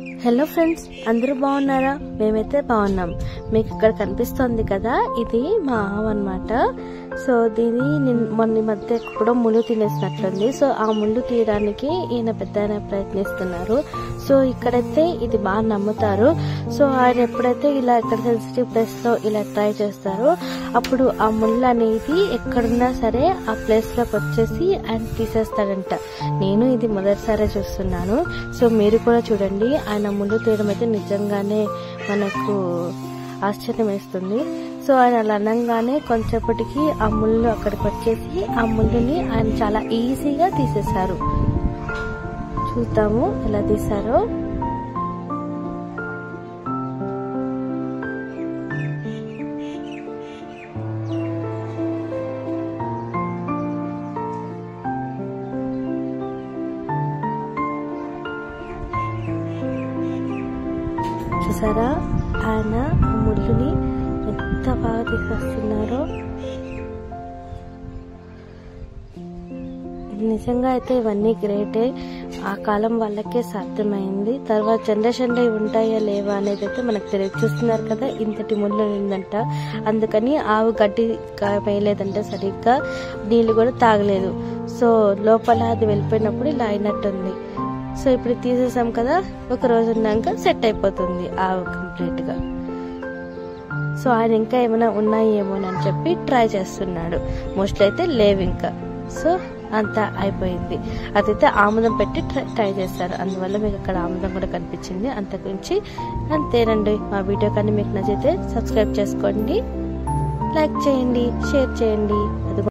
Hello friends, అందరూ బాగున్నారా? మేమైతే బాగున్నాం. మీకు ఇక్కడ కనిపిస్తుంది కదా, ఇది మా ఆవు అన్నమాట. సో దీని మొన్న మధ్య ఎక్కడో ముళ్ళు తినేసినట్లుంది. సో ఆ ముళ్ళు తీయడానికి ఈయన పెద్ద ప్రయత్నిస్తున్నారు. సో ఇక్కడైతే ఇది బాగా నమ్ముతారు. సో ఆయన ఎప్పుడైతే ఇలా ఇక్కడ సెన్సిటివ్ ప్లేస్ లో ఇలా ట్రై చేస్తారో అప్పుడు ఆ ముళ్ళు అనేది ఎక్కడున్నా సరే ఆ ప్లేస్ లోకి వచ్చేసి ఆయన తీసేస్తాడంట. నేను ఇది మొదటిసారి చూస్తున్నాను. సో మీరు కూడా చూడండి. ఆయన ముళ్ళు తీయడం అయితే నిజంగానే మనకు ఆశ్చర్యం వేస్తుంది. సో ఆయన అలా అనగానే కొంచెంప్పటికి ఆ ముళ్ళు అక్కడికి వచ్చేసి ఆ ముళ్ళుని ఆయన చాలా ఈజీగా తీసేశారు. చూద్దాము ఎలా తీశారో. చూసారా ఆయన ముళ్ళుని ఎంత బాగా తీసేస్తున్నారో. నిజంగా అయితే ఇవన్నీ గ్రేటే. ఆ కాలం వాళ్ళకే సాధ్యమైంది. తర్వాత జనరేషన్ లో ఉంటాయా లేవా అనేది అయితే మనకు తెలియదు. చూస్తున్నారు కదా, ఇంతటి ముళ్ళు ఉందంట. అందుకని ఆవు గడ్డి వేయలేదంటే సరిగ్గా, నీళ్లు కూడా తాగలేదు. సో లోపల అది వెళ్ళిపోయినప్పుడు ఇలా అయినట్టుంది. సో ఇప్పుడు తీసేసాం కదా, ఒక రోజు ఉన్నాక సెట్ అయిపోతుంది ఆవు కంప్లీట్ గా. సో ఆయన ఇంకా ఏమైనా ఉన్నాయేమోనని చెప్పి ట్రై చేస్తున్నాడు. మోస్ట్లీ అయితే లేవు ఇంకా. సో అంతా అయిపోయింది. అదైతే ఆముదం పెట్టి ట్రై చేస్తారు. అందువల్ల మీకు అక్కడ ఆముదం కూడా కనిపించింది. అంత గురించి అంతేనండి. మా వీడియో కానీ మీకు నచ్చితే సబ్స్క్రైబ్ చేసుకోండి, లైక్ చేయండి, షేర్ చేయండి.